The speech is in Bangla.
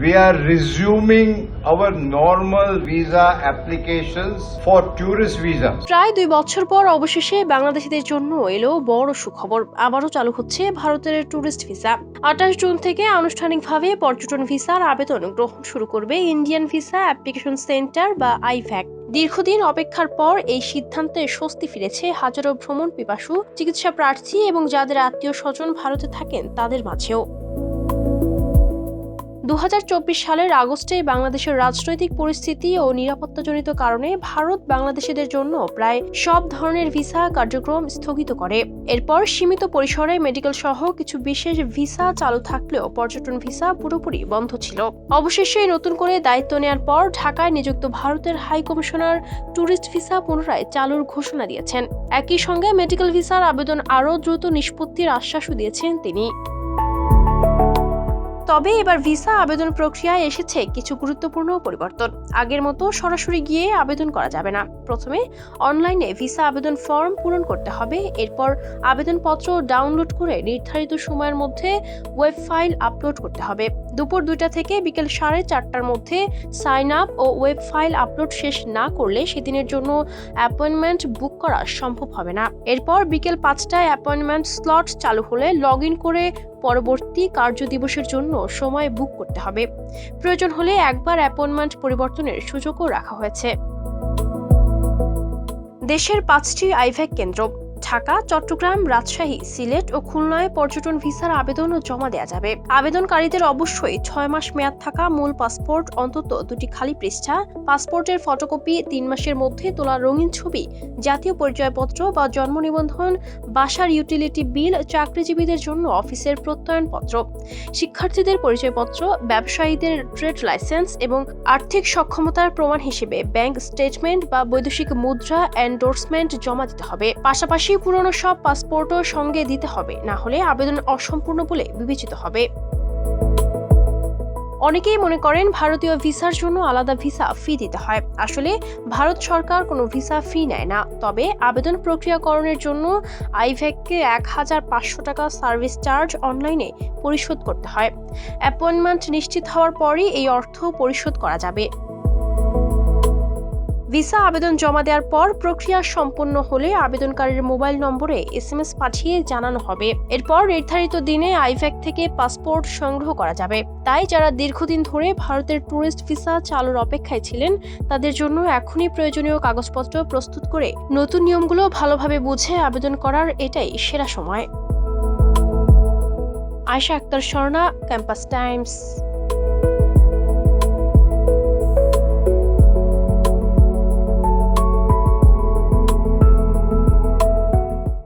we are resuming our normal visa applications for tourist visas. প্রায় 2 বছর পর অবশেষে বাংলাদেশিদের জন্য এলো বড় সুখবর। আবারও চালু হচ্ছে ভারতের ট্যুরিস্ট ভিসা। 28 জুন থেকে আনুষ্ঠানিকভাবে পর্যটন ভিসার আবেদন গ্রহণ শুরু করবে ইন্ডিয়ান ভিসা অ্যাপ্লিকেশন সেন্টার বা আইভ্যাক। দীর্ঘদিন অপেক্ষার পর এই সিদ্ধান্তে স্বস্তি ফিরেছে হাজারো ভ্রমণ পিপাসু, চিকিৎসা প্রার্থী এবং যাদের আত্মীয় স্বজন ভারতে থাকেন তাদের মাঝেও। 2024 সালের আগস্টে বাংলাদেশের রাজনৈতিক পরিস্থিতি ও নিরাপত্তাজনিত কারণে ভারত বাংলাদেশিদের জন্য প্রায় সব ধরনের ভিসা কার্যক্রম স্থগিত করে। এরপর সীমিত পরিসরে মেডিকেল সহ কিছু বিশেষ ভিসা চালু থাকলেও পর্যটন ভিসা পুরোপুরি বন্ধ ছিল। অবশেষে নতুন করে দায়িত্ব নেওয়ার পর ঢাকায় নিযুক্ত ভারতের হাই কমিশনার ট্যুরিস্ট ভিসা পুনরায় চালুর ঘোষণা দিয়েছেন। একই সঙ্গে মেডিকেল ভিসার আবেদন আরও দ্রুত নিষ্পত্তির আশ্বাসও দিয়েছেন তিনি। তবে এবার ভিসা আবেদন প্রক্রিয়ায় এসেছে কিছু গুরুত্বপূর্ণ পরিবর্তন। আগের মতো সরাসরি গিয়ে আবেদন করা যাবে না। প্রথমে অনলাইনে ভিসা আবেদন ফর্ম পূরণ করতে হবে। এরপর আবেদনপত্র ডাউনলোড করে নির্ধারিত সময়ের মধ্যে ওয়েব ফাইল আপলোড করতে হবে। দুপুর 2টা থেকে বিকেল 4:30টার মধ্যে সাইন আপ ও ওয়েব ফাইল আপলোড শেষ না করলে সেদিনের জন্য অ্যাপয়েন্টমেন্ট বুক করা সম্ভব হবে না। এরপর বিকেল 5টায় অ্যাপয়েন্টমেন্ট স্লট চালু হলে লগ ইন করে পরবর্তী কার্য দিবসের জন্য সময় বুক করতে হবে। প্রয়োজন হলে একবার অ্যাপয়েন্টমেন্ট পরিবর্তনের সুযোগও রাখা হয়েছে। দেশের 5টি আইভ্যাক কেন্দ্র ঢাকা, চট্টগ্রাম, রাজশাহী, সিলেট ও খুলনায় পর্যটন ভিসার আবেদনও জমা দেওয়া যাবে। আবেদনকারীদের অবশ্যই 6 মাস মেয়াদ থাকা মূল পাসপোর্ট, অন্তত 2টি খালি পৃষ্ঠা, পাসপোর্টের ফটোকপি, 3 মাসের মধ্যে তোলা রঙিন ছবি, জাতীয় পরিচয়পত্র বা জন্ম নিবন্ধন, বাসার ইউটিলিটি বিল, চাকরিজীবীদের জন্য অফিসের প্রত্যয়নপত্র, শিক্ষার্থীদের পরিচয়পত্র, ব্যবসায়ীদের ট্রেড লাইসেন্স এবং আর্থিক সক্ষমতার প্রমাণ হিসেবে ব্যাংক স্টেটমেন্ট বা বৈদেশিক মুদ্রা এন্ডোর্সমেন্ট জমা দিতে হবে। পাশাপাশি পুরনো সব পাসপোর্টও সঙ্গে দিতে হবে, না হলে আবেদন অসম্পূর্ণ বলে বিবেচিত হবে। অনেকেই মনে করেন ভারতীয় ভিসার জন্য আলাদা ভিসা ফি দিতে হয়। আসলে ভারত সরকার কোনো ভিসা ফি নেয় না। তবে আবেদন প্রক্রিয়াকরণের জন্য আইভ্যাককে 1500 টাকা সার্ভিস চার্জ অনলাইনে পরিশোধ করতে হয়। অ্যাপয়েন্টমেন্ট নিশ্চিত হওয়ার পরই এই অর্থ পরিশোধ করা যাবে। ভিসা আবেদন জমা দেওয়ার পর প্রক্রিয়া সম্পন্ন হলে আবেদনকারীর মোবাইল নম্বরে SMS পাঠিয়ে জানানো হবে। এরপর নির্ধারিত দিনে আইভ্যাক থেকে পাসপোর্ট সংগ্রহ করা যাবে। তাই যারা দীর্ঘদিন ধরে ভারতের ট্যুরিস্ট ভিসা চালুর অপেক্ষায় ছিলেন তাদের জন্য এখনই প্রয়োজনীয় কাগজপত্র প্রস্তুত করে নতুন নিয়মগুলো ভালোভাবে বুঝে আবেদন করার এটাই সেরা সময়। Ayesha Akter Swarna, Campus Times.